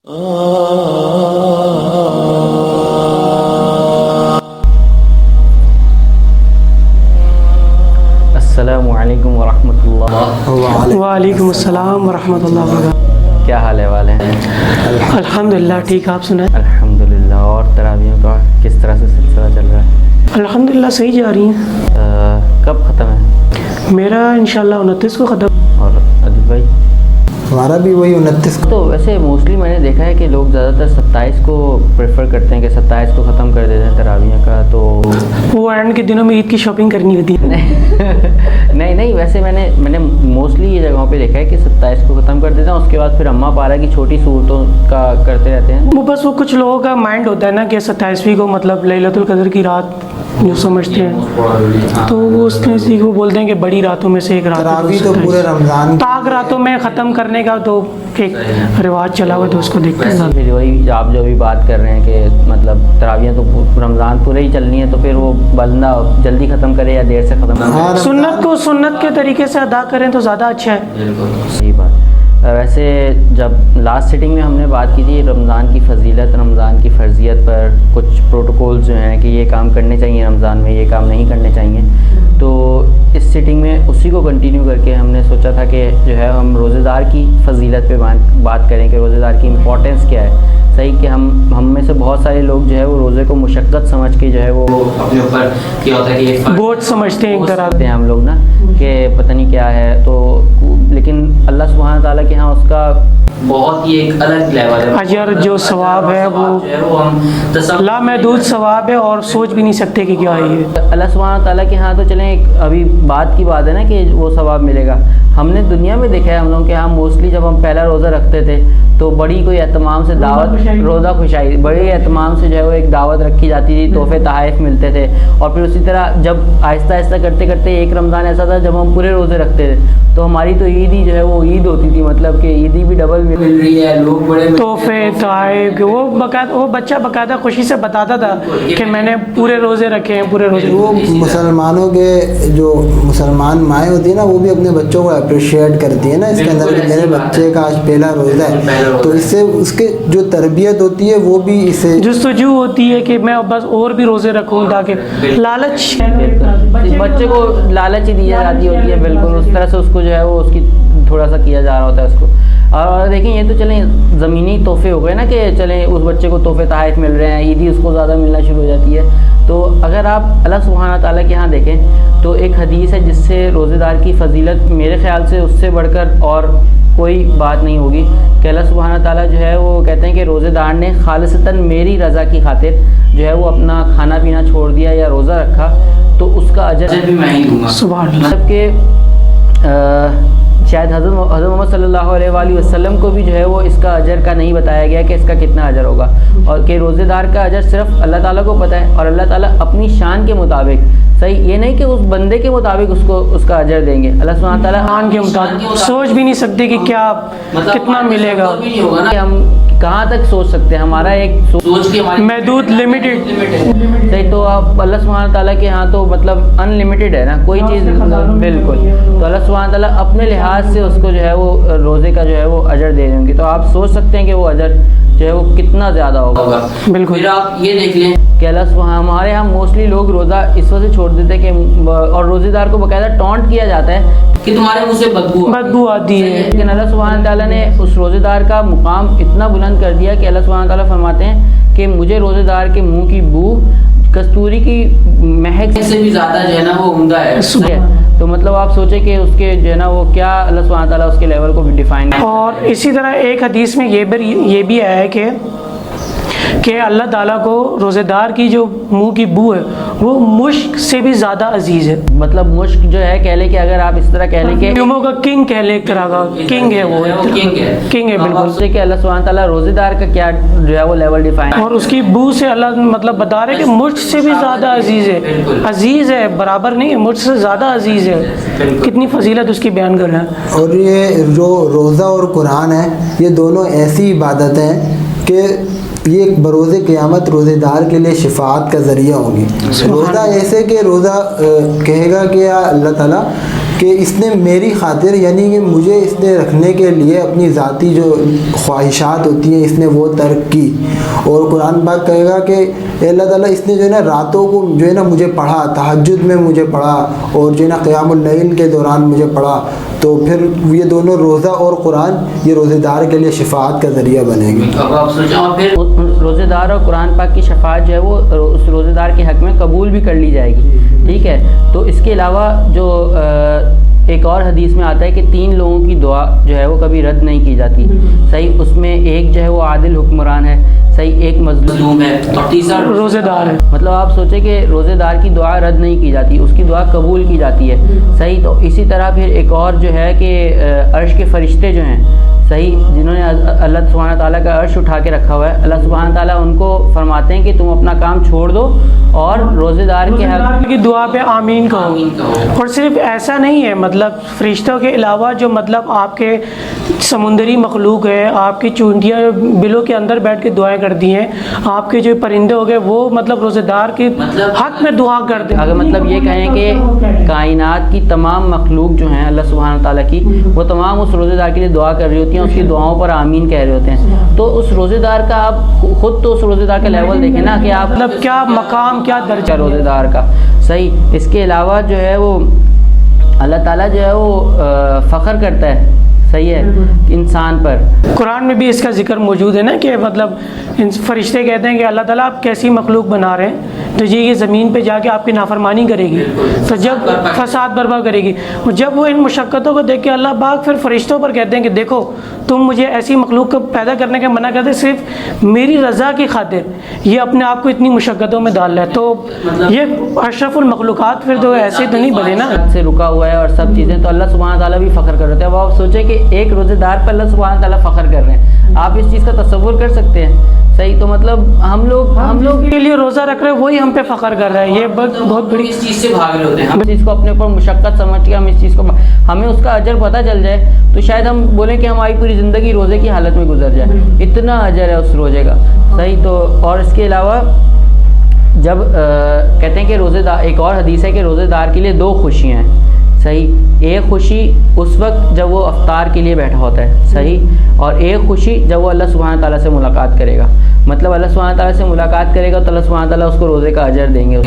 السلام علیکم ورحمۃ اللہ۔ وعلیکم السلام ورحمۃ اللہ وبرکاتہ۔ کیا حال ہے والے ہیں؟ الحمدللہ ٹھیک، آپ سنائیں؟ الحمدللہ۔ اور تراویحوں کا کس طرح سے سلسلہ چل رہا ہے؟ الحمدللہ صحیح جا رہی ہیں۔ کب ختم ہے؟ میرا انشاءاللہ 29 کو ختم۔ اور عدیل بھائی؟ ہمارا بھی وہی 29 کو۔ تو ویسے موسٹلی میں نے دیکھا ہے کہ لوگ زیادہ تر 27 کو پریفر کرتے ہیں کہ 27 کو ختم کر دیتے ہیں تراویح کا، تو وہ اینڈ کے دنوں میں عید کی شاپنگ کرنی ہوتی ہے۔ نہیں ویسے میں نے موسٹلی یہ جگہوں پہ دیکھا ہے کہ 27 کو ختم کر دیتے ہیں، اس کے بعد پھر اماں پارا کی چھوٹی صورتوں کا کرتے رہتے ہیں۔ وہ بس وہ کچھ لوگوں کا مائنڈ ہوتا ہے نا کہ 27ویں کو مطلب لیلۃ القدر کی رات جو سمجھتے ہیں، تو وہ اس نزدیک وہ بولتے ہیں کہ بڑی راتوں میں سے ایک رات ہے، تراویح تو پورے رمضان پاک راتوں میں ختم کرنے کا تو ایک رواج چلا ہوا، تو اس کو دیکھتے ہیں۔ پھر وہی آپ جو بھی بات کر رہے ہیں کہ مطلب تراویح تو رمضان پورے ہی چلنی ہے، تو پھر وہ بندہ جلدی ختم کرے یا دیر سے ختم کرے؟ سنت کو سنت کے طریقے سے ادا کریں تو زیادہ اچھا ہے۔ بالکل صحیح بات۔ ویسے جب لاسٹ سیٹنگ میں ہم نے بات کی تھی رمضان کی فضیلت، رمضان کی فرضیت پر، کچھ پروٹوکولز جو ہیں کہ یہ کام کرنے چاہیے رمضان میں، یہ کام نہیں کرنے چاہیے، تو اس سیٹنگ میں اسی کو کنٹینیو کر کے ہم نے سوچا تھا کہ جو ہے ہم روزے دار کی فضیلت پہ بات کریں کہ روزے دار کی امپورٹنس کیا ہے۔ صحیح کہ ہم میں سے بہت سارے لوگ جو ہے وہ روزے کو مشقت سمجھ کے جو ہے وہ اپنے اوپر کیا ہوتا ہے کہ بوجھ سمجھتے ہیں ایک طرح ہیں ہم لوگ نا کہ پتہ نہیں کیا ہے، تو لیکن اللہ سبحانہ تعالیٰ کے ہاں اس کا بہت ہی ایک الگ لیول ہے، اجر جو ثواب ہے وہ لامحدود ثواب ہے، اور سوچ بھی نہیں سکتے کہ کیا ہے یہ۔ اللہ سبحانہ تعالیٰ کے ہاں تو چلیں ابھی بات کی بات ہے نا کہ وہ ثواب ملے گا۔ ہم نے دنیا میں دیکھا ہے ہم لوگ کے ہاں موسٹلی جب ہم پہلا روزہ رکھتے تھے تو بڑی کوئی اہتمام سے دعوت، روزہ خوشائی، بڑی اہتمام سے جو ہے وہ ایک دعوت رکھی جاتی تھی، تحفے تحائف ملتے تھے، اور پھر اسی طرح جب آہستہ آہستہ کرتے کرتے ایک رمضان ایسا تھا جب ہم پورے روزے رکھتے تھے تو ہماری تو عید ہی جو ہے وہ عید ہوتی تھی، مطلب کہ عیدی بھی ڈبل مل رہی ہے، لوگ بڑے تحفے تحائف، وہ بچہ باقاعدہ خوشی سے بتاتا تھا کہ میں نے پورے روزے رکھے ہیں، پورے روزے۔ وہ مسلمانوں کے جو مسلمان مائیں ہوتی ہیں نا، وہ بھی اپنے بچوں کو اپریشیٹ کرتی ہیں نا اس کے اندر کہ میرے بچے کا آج پہلا روزہ ہے، تو اس سے اس کے جو تربیت ہوتی ہے وہ بھی اسے جستجو ہوتی ہے کہ میں بس اور بھی روزے رکھوں تاکہ لالچ بچے کو لالچ ہی دی جاتی ہوتی ہے، بالکل اس طرح سے اس کو جو ہے وہ اس کی تھوڑا سا کیا جا رہا ہوتا ہے اس کو۔ اور دیکھیں یہ تو چلیں زمینی تحفے ہو گئے نا کہ چلیں اس بچے کو تحفے تحائف مل رہے ہیں، عیدی اس کو زیادہ ملنا شروع ہو جاتی ہے۔ تو اگر آپ اللہ سبحانہ تعالیٰ کے ہاں دیکھیں تو ایک حدیث ہے جس سے روزے دار کی فضیلت میرے خیال سے اس سے بڑھ کر اور کوئی بات نہیں ہوگی کہ اللہ سبحانہ تعالیٰ جو ہے وہ کہتے ہیں کہ روزے دار نے خالصتاً میری رضا کی خاطر جو ہے وہ اپنا کھانا پینا چھوڑ دیا یا روزہ رکھا تو اس کا اجر بھی میں ہی دوں گا۔ سبحان اللہ۔ مطلب کہ شاید حضرت محمد صلی اللہ علیہ وآلہ وسلم کو بھی جو ہے وہ اس کا اجر کا نہیں بتایا گیا کہ اس کا کتنا اجر ہوگا، اور کہ روزے دار کا اجر صرف اللہ تعالیٰ کو پتہ ہے، اور اللہ تعالیٰ اپنی شان کے مطابق، صحیح یہ نہیں کہ اس بندے کے مطابق اس کو اس کا اجر دیں گے، اللہ سبحانہ تعالیٰ شان کے مطابق سوچ بھی نہیں سکتے کہ کیا کتنا ملے گا، ہم کہاں تک سوچ سکتے ہیں، ہمارا ایک سوچ کی محدود لمیٹڈ۔ صحیح، تو آپ اللہ سبحانہ تعالیٰ کے ہاں تو مطلب ان لمیٹڈ ہے نا کوئی چیز، بالکل، تو اللہ سبحانہ تعالیٰ اپنے لحاظ سے اس کو جو ہے وہ روزے کا جو ہے وہ اجر دے دیں گے، تو آپ سوچ سکتے ہیں کہ وہ اجر جو ہے وہ کتنا زیادہ ہوگا۔ بالکل۔ پھر آپ یہ دیکھ لیں کہ اللہ سبحانہ ہمارے ہاں موسٹلی لوگ روزہ اس وجہ سے چھوڑ دیتے ہیں کہ اور روزے دار کو باقاعدہ ٹونٹ کیا جاتا ہے کہ تمہارے منہ سے بدبو آتی ہے، لیکن اللہ سبحانہ تعالیٰ نے اس روزے دار کا مقام اتنا بلند کر دیا کہ اللہ سبحانہ تعالیٰ فرماتے ہیں کہ مجھے روزے دار کے منہ کی بو کستوری کی مہک سے بھی زیادہ جو ہے نا وہ عمدہ ہے۔ تو مطلب آپ سوچیں کہ اس کے جو ہے نا وہ کیا اللہ سبحانہ تعالیٰ اس کے لیول کو بھی ڈیفائن۔ اور اسی طرح ایک حدیث میں یہ بھی آیا ہے کہ اللہ تعالیٰ کو روزے دار کی جو منہ کی بو ہے وہ مشک سے بھی زیادہ عزیز ہے، مطلب مشک جو ہے کہہ لیں کہ اگر آپ اس طرح کہہ لیں کہ پرفیوموں کا کنگ کہہ لیں، ایک طرح کا کنگ ہے، وہ کنگ ہے بالکل، کہ اللہ سبحانہ تعالیٰ روزے دار کا کیا جو ہے وہ لیول ڈیفائن، اور اس کی بو سے اللہ مطلب بتا رہے کہ مجھ سے بھی زیادہ عزیز ہے، عزیز ہے، برابر نہیں ہے، مجھ سے زیادہ عزیز ہے، کتنی فضیلت اس کی بیان کر رہا ہے۔ اور یہ جو روزہ اور قرآن ہے یہ دونوں ایسی عبادت ہیں کہ یہ بروز قیامت روزے دار کے لیے شفاعت کا ذریعہ ہوں گی۔ روزہ ایسے کہ روزہ کہے گا کہ یا اللہ تعالیٰ کہ اس نے میری خاطر یعنی کہ مجھے اس نے رکھنے کے لیے اپنی ذاتی جو خواہشات ہوتی ہیں اس نے وہ ترک کی. اور قرآن پاک کہے گا کہ اے اللہ تعالیٰ اس نے جو ہے نا راتوں کو جو ہے نا مجھے پڑھا, تہجد میں مجھے پڑھا اور جو ہے نا قیام اللیل کے دوران مجھے پڑھا, تو پھر یہ دونوں روزہ اور قرآن یہ روزے دار کے لیے شفاعت کا ذریعہ بنے گی. روزے دار اور قرآن پاک کی شفاعت جو ہے وہ اس روزے دار کے حق میں قبول بھی کر لی جائے گی. ٹھیک ہے, تو اس کے علاوہ جو ایک اور حدیث میں آتا ہے کہ 3 لوگوں کی دعا جو ہے وہ کبھی رد نہیں کی جاتی. صحیح, اس میں ایک جو ہے وہ عادل حکمران ہے, صحیح, ایک مظلوم ہے, اور تیسرا روزے دار ہے. مطلب آپ سوچیں کہ روزے دار کی دعا رد نہیں کی جاتی, اس کی دعا قبول کی جاتی ہے. صحیح, تو اسی طرح پھر ایک اور جو ہے کہ عرش کے فرشتے جو ہیں, صحیح, جنہوں نے اللہ سبحانہ تعالیٰ کا عرش اٹھا کے رکھا ہوا ہے, اللہ سبحانہ تعالیٰ ان کو فرماتے ہیں کہ تم اپنا کام چھوڑ دو اور روزے دار کے حق کی دعا پہ آمین کہو. اور صرف ایسا نہیں ہے, مطلب فرشتوں کے علاوہ جو مطلب آپ کے سمندری مخلوق ہے, آپ کی چونٹیاں بلوں کے اندر بیٹھ کے دعائیں کرتی ہیں, آپ کے جو پرندے ہو گئے وہ مطلب روزے دار کے حق میں دعا کرتے ہیں. اگر مطلب یہ کہیں کہ کائنات کی تمام مخلوق جو ہیں اللہ سبحانہ تعالیٰ کی, وہ تمام اس روزے دار کے لیے دعا کر رہی ہوتی ہیں, اس کی دعاؤں پر آمین کہہ رہے ہوتے ہیں. تو اس روزے دار کا آپ خود تو اس روزے دار کا لیول دیکھیں نا کہ آپ مطلب کیا مقام, کیا درجہ روزے دار کا. صحیح, اس کے علاوہ جو ہے وہ اللہ تعالیٰ جو ہے وہ فخر کرتا ہے, صحیح ہے, انسان پر. قرآن میں بھی اس کا ذکر موجود ہے نا کہ مطلب فرشتے کہتے ہیں کہ اللہ تعالیٰ آپ کیسی مخلوق بنا رہے ہیں, تو یہ زمین پہ جا کے آپ کی نافرمانی کرے گی, تو جب فساد برپا کرے گی. جب وہ ان مشقتوں کو دیکھ کے اللہ پاک پھر فرشتوں پر کہتے ہیں کہ دیکھو تم مجھے ایسی مخلوق کو پیدا کرنے کا منع کرتے صرف میری رضا کی خاطر, یہ اپنے آپ کو اتنی مشقتوں میں ڈال رہا ہے, تو یہ اشرف المخلوقات پھر تو ایسے تو نہیں بنے نا. سے رکا ہوا ہے اور سب چیزیں, تو اللہ سبحانہ تعالیٰ بھی فخر کر رہے ہیں. اب آپ سوچیں کہ ایک روزے دار پر اللہ سبحانہ تعالیٰ فخر کر رہے ہیں, آپ اس چیز کا تصور کر سکتے ہیں. صحیح, تو مطلب ہم لوگ کے لیے روزہ رکھ رہے ہیں, وہی ہم پہ فخر کر رہا ہے. یہ بہت بڑی اس چیز سے بھاگ رہے ہوتے ہیں, ہم اس چیز کو اپنے اوپر مشقت سمجھ کے ہم اس چیز کو ہمیں اس کا اجر پتہ چل جائے تو شاید ہم بولیں کہ ہماری پوری زندگی روزے کی حالت میں گزر جائے, اتنا اجر ہے اس روزے کا. صحیح, تو اور اس کے علاوہ جب کہتے ہیں کہ روزے دار, ایک اور حدیث ہے کہ روزے دار کے لیے 2 خوشیاں ہیں. صحیح, ایک خوشی اس وقت جب وہ افطار کے لیے بیٹھا ہوتا ہے, صحیح, اور ایک خوشی جب وہ اللہ سبحانہ تعالیٰ سے ملاقات کرے گا. مطلب اللہ سبحانہ تعالیٰ سے ملاقات کرے گا تو اللہ سبحانہ تعالیٰ اس کو روزے کا اجر دیں گے.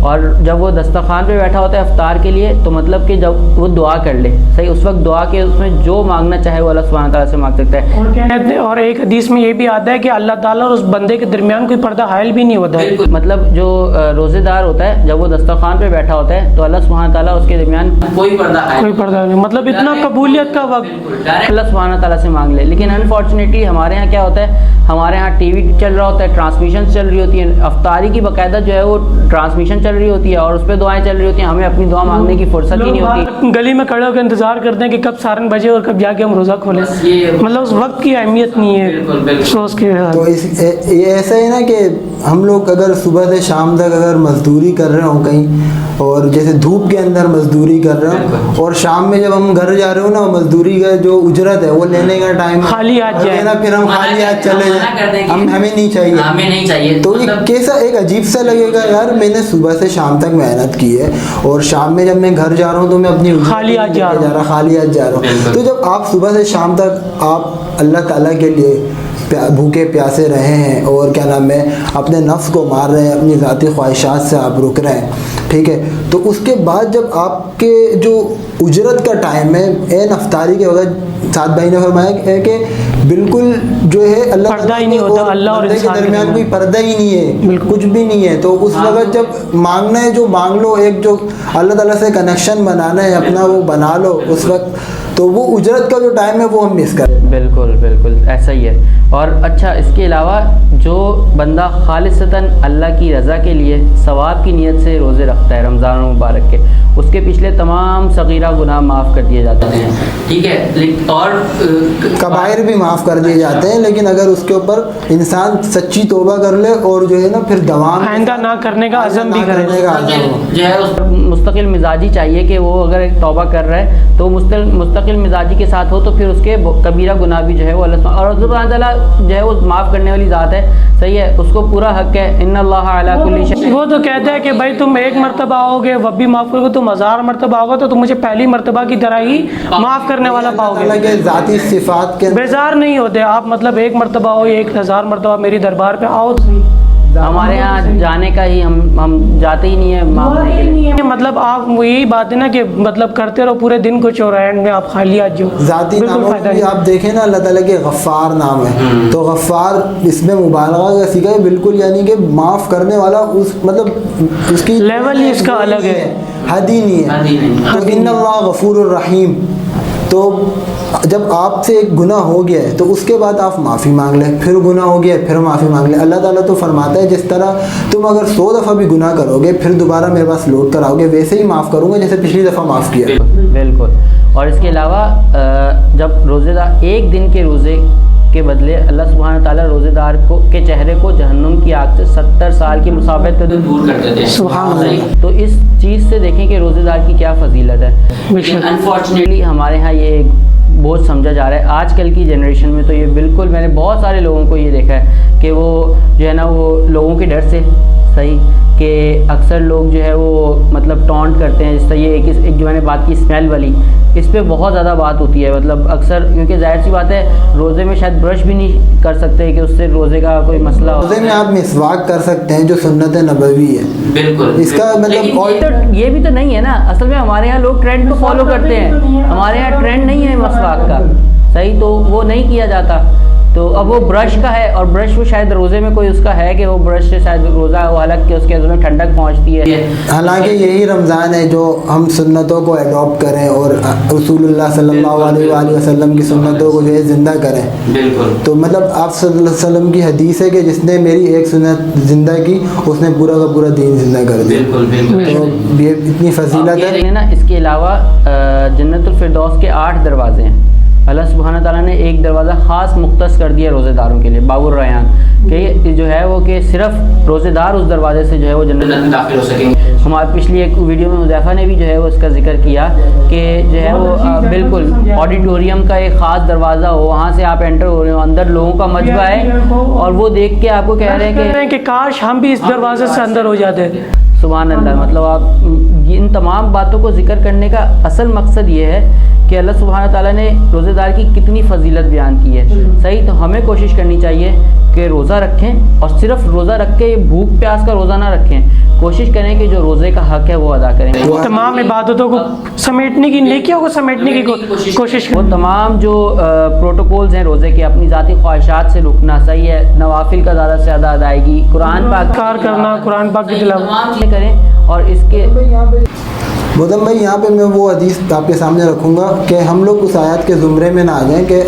اور جب وہ دسترخوان پہ بیٹھا ہوتا ہے افطار کے لیے, تو مطلب کہ جب وہ دعا کر لے, صحیح, اس وقت دعا کے اس میں جو مانگنا چاہے وہ اللہ سبحانہ تعالیٰ سے مانگ سکتا ہے. اور ایک حدیث میں یہ بھی آتا ہے کہ اللہ تعالیٰ اور اس بندے کے درمیان کوئی پردہ حائل بھی نہیں ہوتا ہے. مطلب جو روزے دار ہوتا ہے جب وہ دسترخوان پہ بیٹھا ہوتا ہے تو اللہ سبحانہ تعالیٰ اس کے درمیان کوئی پردہ نہیں, مطلب اتنا قبولیت کا وقت اللہ سبحانہ تعالیٰ سے مانگ لے. لیکن انفارچونیٹلی ہمارے ہاں کیا ہوتا ہے, ہمارے ہاں ٹی وی چل رہا ہوتا ہے, ٹرانسمیشن چل رہی ہوتی ہے, افطاری کی باقاعدہ جو ہے وہ ٹرانسمیشن چل رہی ہوتی ہے اور اس پہ دعائیں چل رہی ہوتی ہیں, ہمیں اپنی دعا مانگنے کی فرصت ہی نہیں ہوتی. گلی میں کھڑے ہو کے انتظار کرتے ہیں کہ کب سارن بجے اور کب جا کے ہم روزہ کھولیں, مطلب اس وقت کی اہمیت نہیں ہے افسوس کے. تو یہ ایسا ہے نا کہ ہم لوگ اگر صبح سے شام تک اگر مزدوری کر رہے ہوں کہیں, اور جیسے دھوپ کے اندر مزدوری کر رہے ہوں, اور شام میں جب ہم گھر جا رہے ہو نا, مزدوری کا جو اجرت ہے وہ لینے کا ٹائم خالی ہاتھ جائے نا, پھر ہم خالی ہاتھ چلے جائیں, ہمیں نہیں چاہیے. تو یہ کیسا ایک عجیب سا لگے گا, یار میں نے صبح سے شام تک محنت کی ہے اور شام میں جب میں گھر جا رہا ہوں تو میں اپنی خالی ہاتھ جا رہا ہوں. تو جب آپ صبح سے شام تک آپ اللہ تعالیٰ کے لیے بھوکے پیاسے رہے ہیں اور کیا نام ہے اپنے نفس کو مار رہے ہیں, اپنی ذاتی خواہشات سے آپ رک رہے ہیں, ٹھیک ہے, تو اس کے بعد جب آپ کے جو اجرت کا ٹائم ہے عین افطاری کے وقت, سعد بھائی نے فرمایا ہے کہ بالکل جو ہے اللہ پردہ ہی نہیں ہوتا, اللہ اور انسان کے درمیان کوئی پردہ ہی نہیں ہے, کچھ بھی نہیں ہے. تو اس وقت جب مانگنا ہے جو مانگ لو, ایک جو اللہ تعالیٰ سے کنیکشن بنانا ہے اپنا وہ بنا لو اس وقت, تو وہ اجرت کا جو ٹائم ہے وہ ہم مس کریں. بالکل بالکل ایسا ہی ہے. اور اچھا, اس کے علاوہ جو بندہ خالصتاً اللہ کی رضا کے لیے ثواب کی نیت سے روزے رکھتا ہے رمضان مبارک کے, اس کے پچھلے تمام صغیرہ گناہ معاف کر دیے جاتے ہیں, ٹھیک ہے, اور کبائر بھی معاف کر دیے جاتے ہیں. لیکن اگر اس کے اوپر انسان سچی توبہ کر لے اور جو ہے نا پھر دوام آئندہ نہ کرنے کا عزم بھی کرے, جو ہے مستقل مزاجی چاہیے کہ وہ اگر ایک توبہ کر رہا ہے تو مستقل مزاجی کے ساتھ ہو, تو پھر اس کے کبیرہ گناہ بھی جو ہے وہ اللہ اور اللہ سبحانہ تعالیٰ جو ہے وہ معاف کرنے والی ذات ہے, صحیح ہے, اس کو پورا حق ہے. ان اللہ علی کل شیء, وہ تو کہتا ہے کہ بھائی تم ایک مرتبہ آؤ گے وہ بھی معاف کرو گے, تم 1000 مرتبہ آؤ گے تو تم مجھے پہلی مرتبہ کی طرح ہی معاف کرنے والا پاؤ گے. اللہ کے ذاتی صفات کے بیزار نہیں ہوتے آپ, مطلب ایک مرتبہ ہو 1000 مرتبہ میری دربار پہ آؤ. ہمارے یہاں جانے کا ہی ہم جاتے ہی نہیں ہیں مانگنے کے لیے. مطلب آپ یہی بات ہے نا کہ مطلب کرتے رہو پورے دن کو چورائن میں آپ خالی آج جو ذاتی ناموں بھی آپ دیکھیں نا, اللہ تعالیٰ کے غفار نام ہے, تو غفار اس میں مبالغہ کا سیکھا ہے بالکل, یعنی کہ معاف کرنے والا اس مطلب اس کی لیول ہی اس کا الگ ہے, حد ہی نہیں ہے. تو ان اللہ غفور الرحیم, تو جب آپ سے ایک گناہ ہو گیا ہے تو اس کے بعد آپ معافی مانگ لیں, پھر گناہ ہو گیا ہے پھر معافی مانگ لیں. اللہ تعالیٰ تو فرماتا ہے جس طرح تم اگر 100 دفعہ بھی گناہ کرو گے پھر دوبارہ میرے پاس لوٹ کر آؤ گے, ویسے ہی معاف کروں گا جیسے پچھلی دفعہ معاف کیا. بالکل. اور اس کے علاوہ جب روزے دار ایک دن کے روزے کے بدلے اللہ سبحانہ تعالیٰ روزے دار کے چہرے کو جہنم کی آگ سے 70 سال کی مسافت تک دور کر دیتے ہیں. سبحان اللہ. تو اس چیز سے دیکھیں کہ روزے دار کی کیا فضیلت ہے. لیکن انفارچونیٹلی ہمارے ہاں یہ بہت سمجھا جا رہا ہے آج کل کی جنریشن میں. تو یہ بالکل میں نے بہت سارے لوگوں کو یہ دیکھا ہے کہ وہ جو ہے نا وہ لوگوں کے ڈر سے, صحیح, کہ اکثر لوگ جو ہے وہ مطلب ٹونٹ کرتے ہیں. جس طرح یہ ایک جو میں نے بات کی اسمیل والی, اس پہ بہت زیادہ بات ہوتی ہے. مطلب اکثر کیونکہ ظاہر سی بات ہے روزے میں شاید برش بھی نہیں کر سکتے کہ اس سے روزے کا کوئی مسئلہ ہو. روزے میں آپ مسواک کر سکتے ہیں جو سنت نبوی ہے. بالکل. اس کا مطلب یہ بھی تو نہیں ہے نا, اصل میں ہمارے یہاں لوگ ٹرینڈ کو فالو کرتے ہیں. ہمارے یہاں ٹرینڈ نہیں ہے مسواک کا, صحیح, تو وہ نہیں کیا جاتا. تو اب وہ برش کا ہے, اور برش وہ شاید روزے میں کوئی اس کا ہے کہ وہ برش سے شاید روزہ وہ الگ کہ اس کے میں ٹھنڈک پہنچتی ہے. حالانکہ یہی رمضان ہے جو ہم سنتوں کو اڈاپٹ کریں اور رسول اللہ صلی اللہ علیہ وآلہ وسلم کی سنتوں کو جو ہے زندہ کریں. بالکل. تو مطلب آپ صلی اللہ علیہ وسلم کی حدیث ہے کہ جس نے میری ایک سنت زندہ کی اس نے پورا کا پورا دین زندہ کر دیا. بالکل بالکل. تو یہ اتنی فضیلت ہے نا. اس کے علاوہ جنت الفردوس کے 8 دروازے ہیں. اللہ سبحانہ تعالیٰ نے ایک دروازہ خاص مختص کر دیا روزے داروں کے لیے, باب الریان, کہ جو ہے وہ کہ صرف روزے دار اس دروازے سے جو ہے وہ جنت میں داخل ہو سکیں گے. ہمارے پچھلی ایک ویڈیو میں حذیفہ نے بھی جو ہے وہ اس کا ذکر کیا کہ جو ہے وہ بالکل آڈیٹوریم کا ایک خاص دروازہ ہو, وہاں سے آپ انٹر ہو رہے ہو, اندر لوگوں کا مجمع ہے اور وہ دیکھ کے آپ کو کہہ رہے ہیں کہ کاش ہم بھی اس دروازے سے اندر ہو جاتے. سبحان اللہ. مطلب آپ ان تمام باتوں کو ذکر کرنے کا اصل مقصد یہ ہے کہ اللہ سبحانہ تعالیٰ نے روزے دار کی کتنی فضیلت بیان کی ہے, صحیح. تو ہمیں کوشش کرنی چاہیے کہ روزہ رکھیں, اور صرف روزہ رکھ کے بھوک پیاس کا روزہ نہ رکھیں, کوشش کریں کہ جو روزے کا حق ہے وہ ادا کریں. تمام عبادتوں کو سمیٹنے کی, نیکیوں کو سمیٹنے کی کوشش کریں. وہ تمام جو پروٹوکولز ہیں روزے کے, اپنی ذاتی خواہشات سے رکنا, صحیح ہے, نوافل کا زیادہ سے زیادہ ادائیگی, قرآن پاک کرنا, قرآن پاک کی تلاوت کریں. اور اس کے مدم بھائی یہاں پہ میں وہ حدیث آپ کے سامنے رکھوں گا کہ ہم لوگ اس آیات کے زمرے میں نہ آ جائیں کہ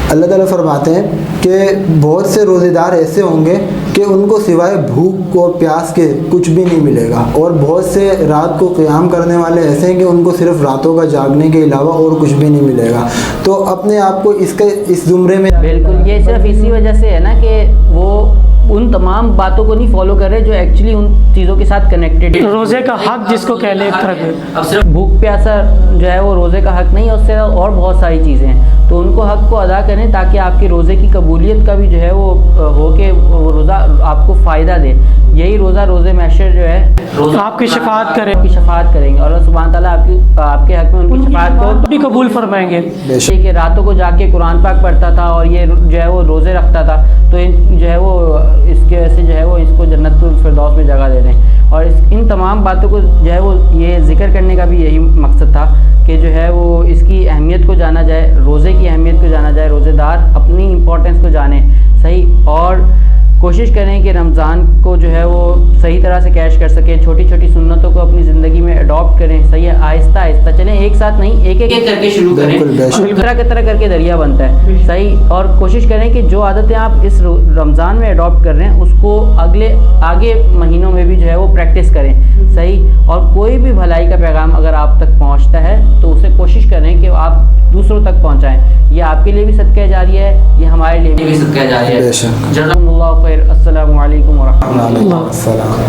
اللہ تعالیٰ فرماتے ہیں کہ بہت سے روزے دار ایسے ہوں گے کہ ان کو سوائے بھوک اور پیاس کے کچھ بھی نہیں ملے گا, اور بہت سے رات کو قیام کرنے والے ایسے ہیں کہ ان کو صرف راتوں کا جاگنے کے علاوہ اور کچھ بھی نہیں ملے گا. تو اپنے آپ کو اس زمرے میں بالکل, یہ صرف اسی وجہ سے ہے نا کہ وہ ان تمام باتوں کو نہیں فالو کر رہے جو ایکچولی ان چیزوں کے ساتھ کنیکٹڈ ہے. روزے کا حق جس کو کہہ لیں ایک طرح سے, اب صرف بھوک پیاسا جو ہے وہ روزے کا حق نہیں ہے, اس سے اور بہت ساری چیزیں ہیں. تو ان کو حق کو ادا کریں تاکہ آپ کے روزے کی قبولیت کا بھی جو ہے وہ ہو کہ وہ روزہ آپ کو فائدہ دے. یہی روزے محشر جو ہے آپ کی شفاعت کریں, آپ کی شفاعت کریں گے, اور اللہ سبحانہ تعالیٰ آپ کے حق میں ان کی شفاعت کو بھی قبول فرمائیں گے. کہ راتوں کو جا کے قرآن پاک پڑھتا تھا اور یہ جو ہے وہ روزے رکھتا تھا, تو جو ہے وہ اس کے وجہ سے جو ہے وہ اس کو جنت الفردوس میں جگہ دے دیں. اور ان تمام باتوں کو جو ہے وہ یہ ذکر کرنے کا بھی یہی مقصد تھا کہ جو ہے وہ اس کی اہمیت کو جانا جائے, روزے کی اہمیت کو جانا جائے, روزے دار اپنی امپورٹنس کو جانیں, صحیح. اور کوشش کریں کہ رمضان کو جو ہے وہ صحیح طرح سے کیش کر سکیں, چھوٹی چھوٹی سنتوں کو اپنی زندگی میں اڈاپٹ کریں, صحیح ہے, آہستہ آہستہ چلیں, ایک ساتھ نہیں, ایک ایک کر کے شروع کریں, طرح کر کے دریا بنتا ہے, صحیح. اور کوشش کریں کہ جو عادتیں آپ اس رمضان میں اڈاپٹ کر رہے ہیں اس کو آگے مہینوں میں بھی جو ہے وہ پریکٹس کریں, صحیح. اور کوئی بھی بھلائی کا پیغام اگر آپ تک پہنچتا ہے تو اسے کوشش کریں کہ آپ دوسروں تک پہنچائیں. یہ آپ کے لیے بھی صدقہ جاریہ ہے, یہ ہمارے لیے بھی صدقہ جاریہ ہے. جزاکم اللہ خیر. السلام علیکم ورحمۃ اللہ. السلام.